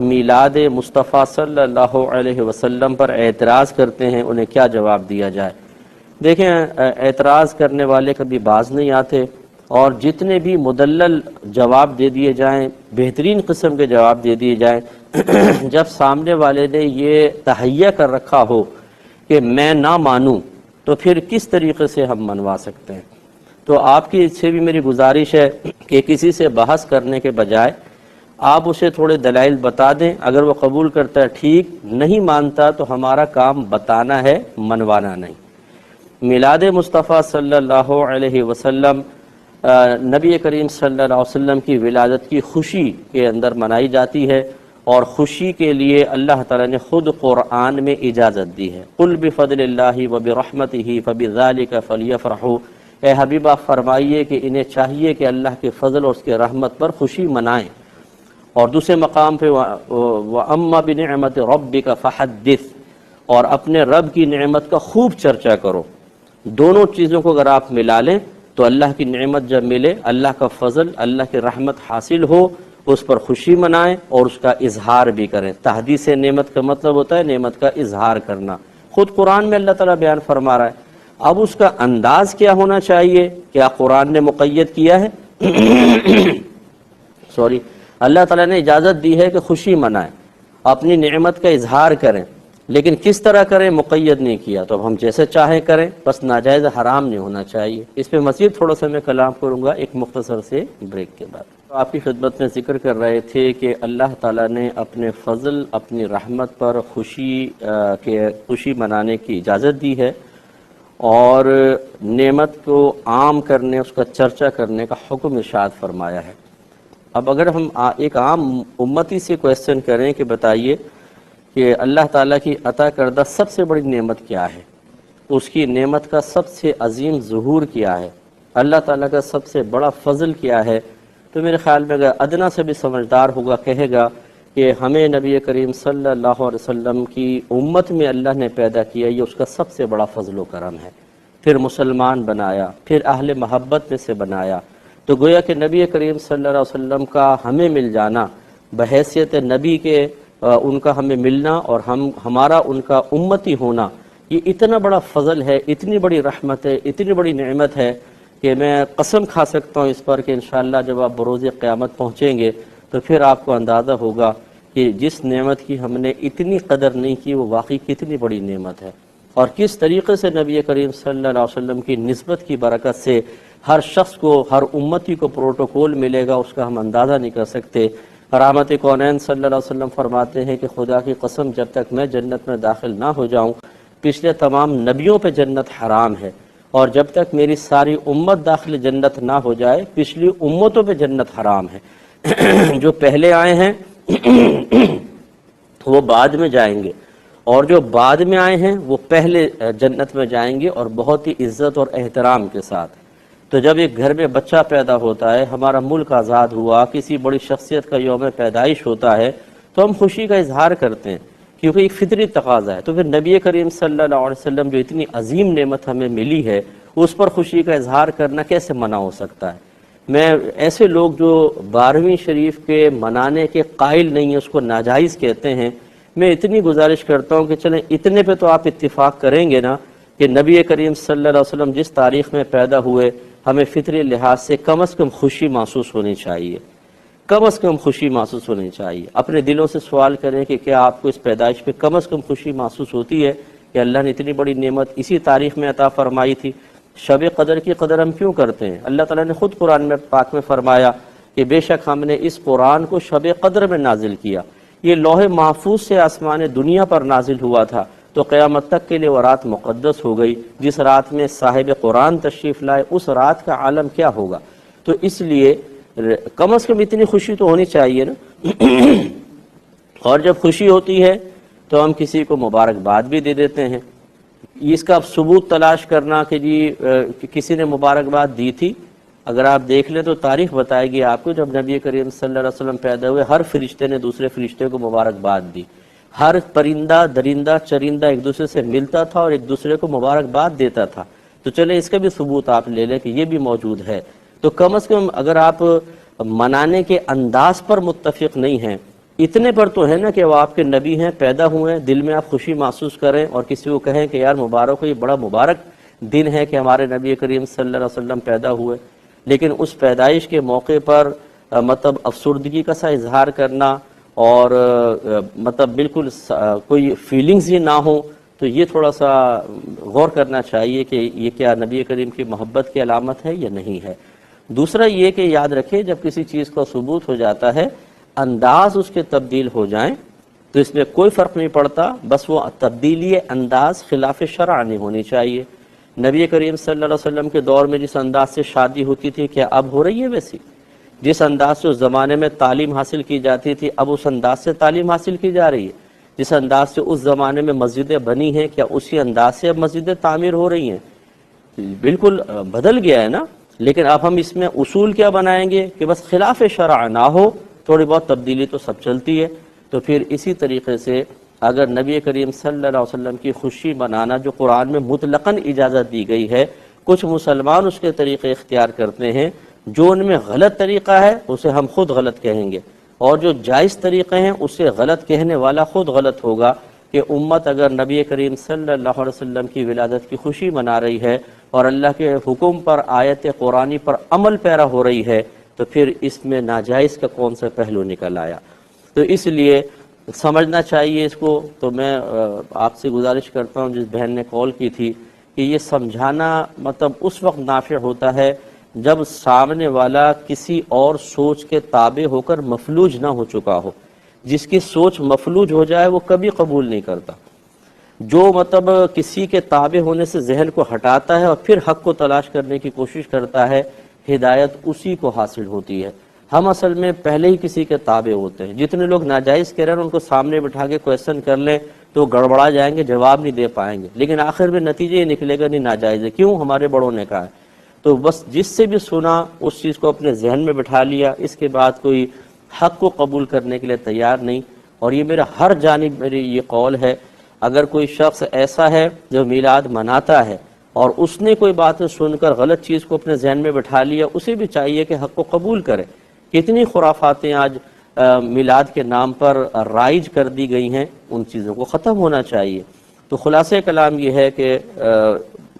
میلاد مصطفیٰ صلی اللہ علیہ وسلم پر اعتراض کرتے ہیں انہیں کیا جواب دیا جائے؟ دیکھیں، اعتراض کرنے والے کبھی باز نہیں آتے، اور جتنے بھی مدلل جواب دے دیے جائیں، بہترین قسم کے جواب دے دیے جائیں، جب سامنے والے نے یہ تہیہ کر رکھا ہو کہ میں نہ مانوں، تو پھر کس طریقے سے ہم منوا سکتے ہیں؟ تو آپ کی سے بھی میری گزارش ہے کہ کسی سے بحث کرنے کے بجائے آپ اسے تھوڑے دلائل بتا دیں، اگر وہ قبول کرتا ہے ٹھیک، نہیں مانتا تو ہمارا کام بتانا ہے، منوانا نہیں۔ میلاد مصطفیٰ صلی اللہ علیہ وسلم نبی کریم صلی اللہ علیہ وسلم کی ولادت کی خوشی کے اندر منائی جاتی ہے، اور خوشی کے لیے اللہ تعالیٰ نے خود قرآن میں اجازت دی ہے۔ قل بفضل اللہ وبرحمتہ فبذلک فلیفرحوا، اے حبیبہ فرمائیے کہ انہیں چاہیے کہ اللہ کے فضل اور اس کے رحمت پر خوشی منائیں۔ اور دوسرے مقام پہ وَأَمَّا بِنِعْمَةِ رَبِّكَ فَحَدِّثْ، اور اپنے رب کی نعمت کا خوب چرچا کرو۔ دونوں چیزوں کو اگر آپ ملا لیں تو اللہ کی نعمت جب ملے، اللہ کا فضل، اللہ کی رحمت حاصل ہو، اس پر خوشی منائیں اور اس کا اظہار بھی کریں۔ تحدیث نعمت کا مطلب ہوتا ہے نعمت کا اظہار کرنا، خود قرآن میں اللہ تعالیٰ بیان فرما رہا ہے۔ اب اس کا انداز کیا ہونا چاہیے؟ کیا قرآن نے مقید کیا ہے؟ اللہ تعالیٰ نے اجازت دی ہے کہ خوشی منائیں، اپنی نعمت کا اظہار کریں، لیکن کس طرح کریں مقید نہیں کیا۔ تو اب ہم جیسے چاہیں کریں، بس ناجائز حرام نہیں ہونا چاہیے۔ اس پہ مزید تھوڑا سا میں کلام کروں گا ایک مختصر سے بریک کے بعد۔ آپ کی خدمت میں ذکر کر رہے تھے کہ اللہ تعالیٰ نے اپنے فضل، اپنی رحمت پر خوشی منانے کی اجازت دی ہے، اور نعمت کو عام کرنے، اس کا چرچا کرنے کا حکم ارشاد فرمایا ہے۔ اب اگر ہم ایک عام امتی سے کویسچن کریں کہ بتائیے کہ اللہ تعالیٰ کی عطا کردہ سب سے بڑی نعمت کیا ہے، اس کی نعمت کا سب سے عظیم ظہور کیا ہے، اللہ تعالیٰ کا سب سے بڑا فضل کیا ہے، تو میرے خیال میں اگر ادنا سے بھی سمجھدار ہوگا کہے گا کہ ہمیں نبی کریم صلی اللہ علیہ وسلم کی امت میں اللہ نے پیدا کیا، یہ اس کا سب سے بڑا فضل و کرم ہے۔ پھر مسلمان بنایا، پھر اہل محبت میں سے بنایا، تو گویا کہ نبی کریم صلی اللہ علیہ وسلم کا ہمیں مل جانا بحیثیت نبی کے، ان کا ہمیں ملنا اور ہمارا ان کا امتی ہونا، یہ اتنا بڑا فضل ہے، اتنی بڑی رحمت ہے، اتنی بڑی نعمت ہے کہ میں قسم کھا سکتا ہوں اس پر کہ انشاءاللہ جب آپ بروز قیامت پہنچیں گے تو پھر آپ کو اندازہ ہوگا کہ جس نعمت کی ہم نے اتنی قدر نہیں کی وہ واقعی کتنی بڑی نعمت ہے، اور کس طریقے سے نبی کریم صلی اللہ علیہ وسلم کی نسبت کی برکت سے ہر شخص کو، ہر امتی کو پروٹوکول ملے گا، اس کا ہم اندازہ نہیں کر سکتے۔ رحمت کونین صلی اللہ علیہ وسلم فرماتے ہیں کہ خدا کی قسم جب تک میں جنت میں داخل نہ ہو جاؤں، پچھلے تمام نبیوں پہ جنت حرام ہے، اور جب تک میری ساری امت داخل جنت نہ ہو جائے پچھلی امتوں پہ جنت حرام ہے۔ جو پہلے آئے ہیں وہ بعد میں جائیں گے، اور جو بعد میں آئے ہیں وہ پہلے جنت میں جائیں گے، اور بہت ہی عزت اور احترام کے ساتھ۔ تو جب ایک گھر میں بچہ پیدا ہوتا ہے، ہمارا ملک آزاد ہوا، کسی بڑی شخصیت کا یوم پیدائش ہوتا ہے، تو ہم خوشی کا اظہار کرتے ہیں، کیونکہ ایک فطری تقاضا ہے۔ تو پھر نبی کریم صلی اللہ علیہ وسلم جو اتنی عظیم نعمت ہمیں ملی ہے، اس پر خوشی کا اظہار کرنا کیسے منع ہو سکتا ہے؟ میں ایسے لوگ جو 12ویں شریف کے منانے کے قائل نہیں ہیں، اس کو ناجائز کہتے ہیں، میں اتنی گزارش کرتا ہوں کہ چلیں اتنے پہ تو آپ اتفاق کریں گے نا کہ نبی کریم صلی اللہ علیہ وسلم جس تاریخ میں پیدا ہوئے، ہمیں فطری لحاظ سے کم از کم خوشی محسوس ہونی چاہیے، کم از کم خوشی محسوس ہونی چاہیے۔ اپنے دلوں سے سوال کریں کہ کیا آپ کو اس پیدائش پہ کم از کم خوشی محسوس ہوتی ہے کہ اللہ نے اتنی بڑی نعمت اسی تاریخ میں عطا فرمائی تھی؟ شب قدر کی قدر ہم کیوں کرتے ہیں؟ اللہ تعالیٰ نے خود قرآن میں پاک میں فرمایا کہ بے شک ہم نے اس قرآن کو شب قدر میں نازل کیا، یہ لوح محفوظ سے آسمان دنیا پر نازل ہوا تھا، تو قیامت تک کے لیے وہ رات مقدس ہو گئی۔ جس رات میں صاحب قرآن تشریف لائے اس رات کا عالم کیا ہوگا؟ تو اس لیے کم از کم اتنی خوشی تو ہونی چاہیے نا۔ اور جب خوشی ہوتی ہے تو ہم کسی کو مبارکباد بھی دے دیتے ہیں۔ اس کا ثبوت تلاش کرنا کہ جی کسی نے مبارکباد دی تھی، اگر آپ دیکھ لیں تو تاریخ بتائے گی آپ کو، جب نبی کریم صلی اللہ علیہ وسلم پیدا ہوئے ہر فرشتے نے دوسرے فرشتے کو مبارکباد دی، ہر پرندہ درندہ چرندہ ایک دوسرے سے ملتا تھا اور ایک دوسرے کو مبارکباد دیتا تھا۔ تو چلے اس کا بھی ثبوت آپ لے لیں کہ یہ بھی موجود ہے۔ تو کم از کم اگر آپ منانے کے انداز پر متفق نہیں ہیں، اتنے پر تو ہے نا کہ وہ آپ کے نبی ہیں، پیدا ہوئے ہیں، دل میں آپ خوشی محسوس کریں اور کسی کو کہیں کہ یار مبارک ہو، یہ بڑا مبارک دن ہے کہ ہمارے نبی کریم صلی اللہ علیہ وسلم پیدا ہوئے، لیکن اس پیدائش کے موقع پر مطلب افسردگی کا سا اظہار کرنا اور مطلب بالکل کوئی فیلنگز ہی نہ ہو، تو یہ تھوڑا سا غور کرنا چاہیے کہ یہ کیا نبی کریم کی محبت کی علامت ہے یا نہیں ہے۔ دوسرا یہ کہ یاد رکھیں جب کسی چیز کا ثبوت ہو جاتا ہے، انداز اس کے تبدیل ہو جائیں تو اس میں کوئی فرق نہیں پڑتا، بس وہ تبدیلی انداز خلاف شرع نہیں ہونی چاہیے۔ نبی کریم صلی اللہ علیہ وسلم کے دور میں جس انداز سے شادی ہوتی تھی کیا اب ہو رہی ہے ویسی؟ جس انداز سے اس زمانے میں تعلیم حاصل کی جاتی تھی اب اس انداز سے تعلیم حاصل کی جا رہی ہے؟ جس انداز سے اس زمانے میں مسجدیں بنی ہیں کیا اسی انداز سے اب مسجدیں تعمیر ہو رہی ہیں؟ بالکل بدل گیا ہے نا۔ لیکن اب ہم اس میں اصول کیا بنائیں گے کہ بس خلاف شرع نہ ہو، تھوڑی بہت تبدیلی تو سب چلتی ہے۔ تو پھر اسی طریقے سے اگر نبی کریم صلی اللہ علیہ وسلم کی خوشی منانا جو قرآن میں مطلقاً اجازت دی گئی ہے، کچھ مسلمان اس کے طریقے اختیار کرتے ہیں، جو ان میں غلط طریقہ ہے اسے ہم خود غلط کہیں گے، اور جو جائز طریقے ہیں اسے غلط کہنے والا خود غلط ہوگا۔ کہ امت اگر نبی کریم صلی اللہ علیہ وسلم کی ولادت کی خوشی منا رہی ہے اور اللہ کے حکم پر آیت قرآنی پر عمل پیرا ہو رہی ہے تو پھر اس میں ناجائز کا کون سا پہلو نکل آیا؟ تو اس لیے سمجھنا چاہیے اس کو۔ تو میں آپ سے گزارش کرتا ہوں جس بہن نے کال کی تھی کہ یہ سمجھانا مطلب اس وقت نافع ہوتا ہے جب سامنے والا کسی اور سوچ کے تابع ہو کر مفلوج نہ ہو چکا ہو۔ جس کی سوچ مفلوج ہو جائے وہ کبھی قبول نہیں کرتا۔ جو مطلب کسی کے تابع ہونے سے ذہن کو ہٹاتا ہے اور پھر حق کو تلاش کرنے کی کوشش کرتا ہے، ہدایت اسی کو حاصل ہوتی ہے۔ ہم اصل میں پہلے ہی کسی کے تابع ہوتے ہیں۔ جتنے لوگ ناجائز کہہ رہے ہیں ان کو سامنے بٹھا کے کویسچن کر لیں تو گڑبڑا جائیں گے، جواب نہیں دے پائیں گے، لیکن آخر میں نتیجے یہ نکلے گا نہیں ناجائز ہے، کیوں؟ ہمارے بڑوں نے کہا ہے۔ تو بس جس سے بھی سنا اس چیز کو اپنے ذہن میں بٹھا لیا، اس کے بعد کوئی حق کو قبول کرنے کے لیے تیار نہیں۔ اور یہ میرا ہر جانب میری یہ قول ہے، اگر کوئی شخص ایسا ہے جو میلاد مناتا ہے اور اس نے کوئی بات سن کر غلط چیز کو اپنے ذہن میں بٹھا لیا، اسے بھی چاہیے کہ حق کو قبول کرے۔ کتنی خرافاتیں آج میلاد کے نام پر رائج کر دی گئی ہیں، ان چیزوں کو ختم ہونا چاہیے۔ تو خلاصہ کلام یہ ہے کہ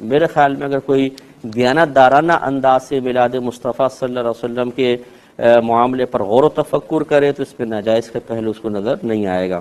میرے خیال میں اگر کوئی دیانتدارانہ انداز سے میلاد مصطفیٰ صلی اللہ علیہ وسلم کے معاملے پر غور و تفکر کرے تو اس پہ ناجائز کا پہلو اس کو نظر نہیں آئے گا۔